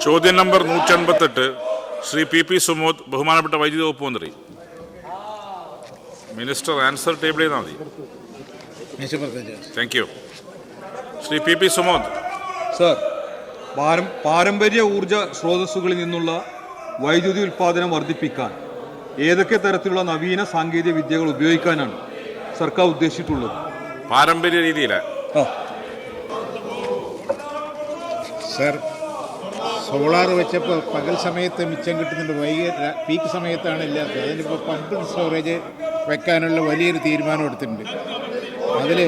ചോദ്യം number 188 Shri P Sumod, ബഹുമാനപ്പെട്ട വൈദ്യുതി വകുപ്പ് മന്ത്രി. മിനിസ്റ്റർ ആൻസർ ടേബിൾ ചെയ്താൽ മതി. Thank you. Shri P Sumod. Sir, പാരമ്പര്യ ഊർജ സ്രോതസ്സുകളിൽ നിന്നുള്ള വൈദ്യുതി ഉൽപ്പാദനം വർദ്ധിപ്പിക്കാൻ ഏതൊക്കെ തരത്തിലുള്ള നവീന സാങ്കേതിക വിദ്യകൾ ഉപയോഗിക്കാനാണ് സർക്കാർ ഉദ്ദേശിച്ചിട്ടുള്ളത്? പാരമ്പര്യ രീതിയിലാണ് സർ. സോളാർ വെച്ചപ്പോൾ പകൽ സമയത്ത് മിച്ചം കിട്ടുന്നുണ്ട്, പീക്ക് സമയത്താണ് ഇല്ലാത്തത്. അതിനിപ്പോൾ പമ്പ് സ്റ്റോറേജ് വെക്കാനുള്ള വലിയൊരു തീരുമാനം എടുത്തിട്ടുണ്ട്. അതിൽ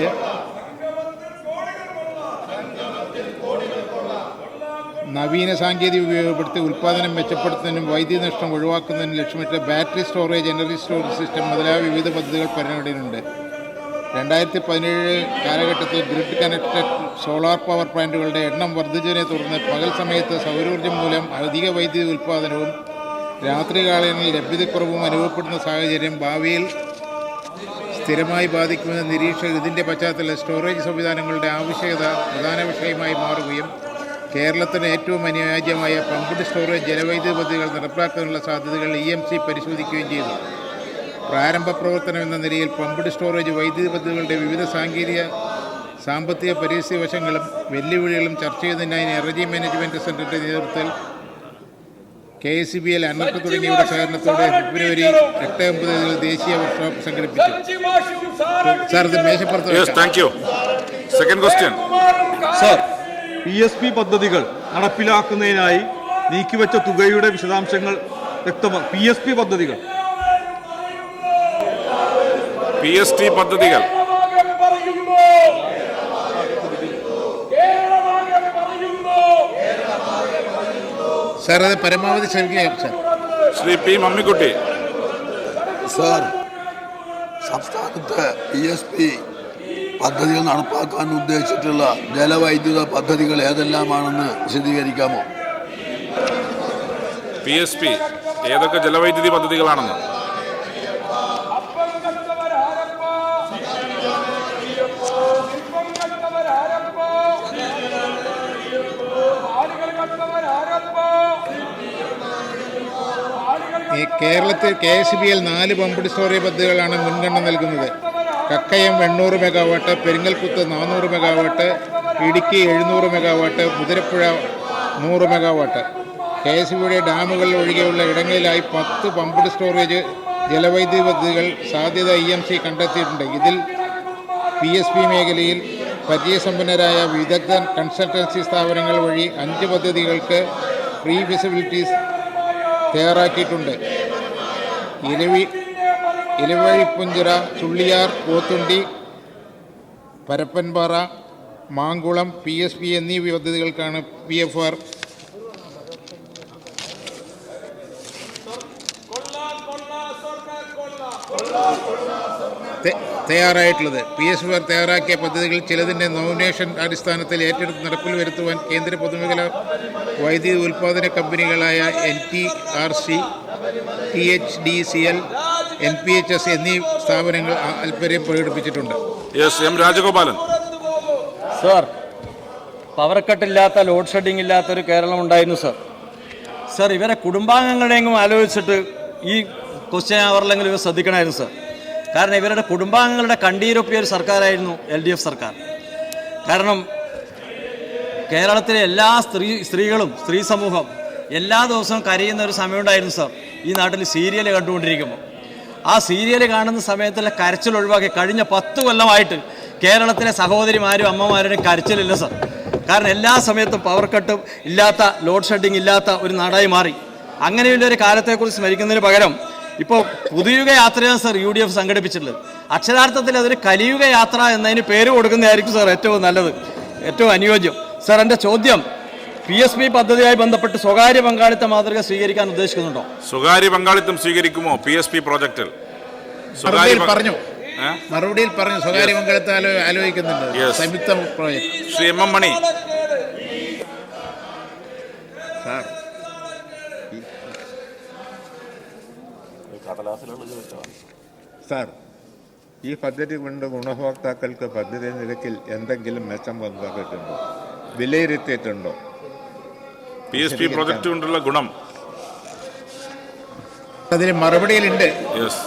നവീന സാങ്കേതിക ഉപയോഗപ്പെടുത്തി ഉൽപ്പാദനം മെച്ചപ്പെടുത്തുന്നതിനും വൈദ്യുതി നഷ്ടം ഒഴിവാക്കുന്നതിനും ലക്ഷ്യമിട്ട് battery storage, energy storage system മുതലായ വിവിധ പദ്ധതികൾ പരിഗണനയിലുണ്ട്. 2017 കാലഘട്ടത്തിൽ ഗ്രിഡ് കണക്റ്റഡ് സോളാർ പവർ പ്ലാന്റുകളുടെ എണ്ണം വർദ്ധിച്ചതിനെ തുടർന്ന് പകൽ സമയത്ത് സൗരോർജ്ജം മൂലം അധിക വൈദ്യുതി ഉൽപ്പാദനവും രാത്രികാലങ്ങളിൽ ലഭ്യതക്കുറവും അനുഭവപ്പെടുന്ന സാഹചര്യം ഭാവിയിൽ സ്ഥിരമായി ബാധിക്കുമെന്ന് നിരീക്ഷകർ ഇതിൻ്റെ പശ്ചാത്തലത്തിൽ സ്റ്റോറേജ് സംവിധാനങ്ങളുടെ ആവശ്യകത പ്രധാന വിഷയമായി മാറുകയും കേരളത്തിന് ഏറ്റവും അനുയോജ്യമായ പമ്പ്ഡ് സ്റ്റോറേജ് ജലവൈദ്യുത പദ്ധതികൾ നടപ്പാക്കാനുള്ള സാധ്യതകൾ EMC പരിശോധിക്കുകയും ചെയ്തു. പ്രാരംഭ പ്രവർത്തനം എന്ന നിലയിൽ പമ്പ്ഡ് സ്റ്റോറേജ് വൈദ്യുതി പദ്ധതികളുടെ വിവിധ സാമ്പത്തിക പരിസ്ഥിതി വശങ്ങളും വെല്ലുവിളികളും ചർച്ച ചെയ്യുന്നതിനായി എനർജി മാനേജ്മെൻറ്റ് സെൻ്ററിൻ്റെ നേതൃത്വത്തിൽ KSEBL, അന്നത്ത് തുടങ്ങിയവരുടെ സഹകരണത്തോടെ ഫെബ്രുവരി 8-9 ദേശീയ വർക്ക്ഷോപ്പ് സംഘടിപ്പിച്ചു. സാർ, ഇത് മേശപ്പുറത്ത്. സർ, PSP പദ്ധതികൾ നടപ്പിലാക്കുന്നതിനായി നീക്കിവെച്ച തുകയുടെ വിശദാംശങ്ങൾ വ്യക്തമാക്കും. PSP പദ്ധതികൾ സാർ, അത് പരമാവധി ശ്രമിക്കാം. Sir, Shri P Mammikutty. Sir, സംസ്ഥാനത്ത് PSP പദ്ധതികൾ നടപ്പാക്കാൻ ഉദ്ദേശിച്ചിട്ടുള്ള ജലവൈദ്യുത പദ്ധതികൾ ഏതെല്ലാമാണെന്ന് വിശദീകരിക്കാമോ? PSP ഏതൊക്കെ ജലവൈദ്യുതി പദ്ധതികളാണെന്ന്? കേരളത്തിൽ KSEBL 4 പമ്പ്ഡ് സ്റ്റോറേജ് പദ്ധതികളാണ് മുൻഗണന നൽകുന്നത്. Kakkayam 800 megawatt, Peringalkuthu 400 megawatt, Idukki 700 megawatt, Muthirappuzha 100 megawatt. KSEBയുടെ ഡാമുകൾ ഒഴികെയുള്ള ഇടങ്ങളിലായി 10 പമ്പ്ഡ് സ്റ്റോറേജ് ജലവൈദ്യുതി പദ്ധതികൾ സാധ്യത EMC കണ്ടെത്തിയിട്ടുണ്ട്. ഇതിൽ PSP മേഖലയിൽ പരിചയസമ്പന്നരായ വിദഗ്ധ കൺസൾട്ടൻസി സ്ഥാപനങ്ങൾ വഴി 5 പദ്ധതികൾക്ക് പ്രീ ഫിസിബിലിറ്റീസ് തയ്യാറാക്കിയിട്ടുണ്ട്. ഇലവഴിപ്പുഞ്ചിറ, ചുള്ളിയാർ, പോത്തുണ്ടി, പരപ്പൻപാറ, മാങ്കുളം PSP എന്നീ പദ്ധതികൾക്കാണ് PFR തയ്യാറായിട്ടുള്ളത്. PSP തയ്യാറാക്കിയ പദ്ധതികൾ ചിലതിൻ്റെ നോമിനേഷൻ അടിസ്ഥാനത്തിൽ ഏറ്റെടുത്ത് നടപ്പിൽ വരുത്തുവാൻ കേന്ദ്ര പൊതുമേഖല വൈദ്യുതി ഉൽപ്പാദന കമ്പനികളായ NTRC, THDCL, NPHS എന്നീ സ്ഥാപനങ്ങൾ താൽപര്യം പ്രകടിപ്പിച്ചിട്ടുണ്ട്. രാജഗോപാലൻ. സർ, പവർ കട്ടില്ലാത്ത, ലോഡ് ഷെഡിങ് ഇല്ലാത്തൊരു കേരളം ഉണ്ടായിരുന്നു. സർ, ഇവരെ കുടുംബാംഗങ്ങളുടെയെങ്കിലും ആലോചിച്ചിട്ട് ഈ ക്വസ്റ്റ്യൻ അവറിലെങ്കിലും ഇവർ ശ്രദ്ധിക്കണമായിരുന്നു സർ. കാരണം ഇവരുടെ കുടുംബാംഗങ്ങളുടെ കണ്ണീരൊപ്പിയ ഒരു സർക്കാരായിരുന്നു LDF സർക്കാർ. കാരണം കേരളത്തിലെ എല്ലാ സ്ത്രീകളും, സ്ത്രീ സമൂഹം എല്ലാ ദിവസവും കരയുന്ന ഒരു സമയമുണ്ടായിരുന്നു സർ. ഈ നാട്ടിൽ സീരിയൽ കണ്ടുകൊണ്ടിരിക്കുമ്പോൾ ആ സീരിയൽ കാണുന്ന സമയത്തുള്ള കരച്ചിൽ ഒഴിവാക്കി കഴിഞ്ഞ 10 കൊല്ലമായിട്ട് കേരളത്തിലെ സഹോദരിമാരും അമ്മമാരുടെയും കരച്ചിലില്ല സർ. കാരണം എല്ലാ സമയത്തും പവർ കട്ടും ഇല്ലാത്ത, ലോഡ് ഷെഡിങ് ഇല്ലാത്ത ഒരു നാടായി മാറി. അങ്ങനെയുള്ളൊരു കാലത്തെക്കുറിച്ച് സ്മരിക്കുന്നതിന് പകരം ഇപ്പോൾ പുതുയുഗ യാത്രയാണ് സർ UDF സംഘടിപ്പിച്ചിട്ടുള്ളത്. അക്ഷരാർത്ഥത്തിൽ അതൊരു കലിയുഗ യാത്ര എന്നതിന് പേര് കൊടുക്കുന്നതായിരിക്കും സർ ഏറ്റവും നല്ലത്, ഏറ്റവും അനുയോജ്യം. സർ, എൻ്റെ ചോദ്യം, PSP പദ്ധതിയുമായി ബന്ധപ്പെട്ട് സ്വകാര്യ പങ്കാളിത്ത മാതൃക സ്വീകരിക്കാൻ ഉദ്ദേശിക്കുന്നുണ്ടോ? സ്വകാര്യ പങ്കാളിത്തം സ്വീകരിക്കുമോ PSP പ്രോജക്റ്റിൽ? മറുപടിയിൽ പറഞ്ഞു സ്വകാര്യ പങ്കാളിത്തം ആലോചിക്കുന്നുണ്ട്. സംയുക്ത പ്രോജക്ട്. ശ്രീ MM മണി. സാർ, ഈ പദ്ധതി കൊണ്ട് ഗുണഭോക്താക്കൾക്ക് പദ്ധതി നിരക്കിൽ എന്തെങ്കിലും മെച്ചം വന്നിട്ടുണ്ടോ? വിലയിരുത്തിയിട്ടുണ്ടോ? PSP പ്രോജക്റ്റ് കൊണ്ടുള്ള ഗുണം അതിൽ മറുപടിയിലുണ്ട്. യെസ്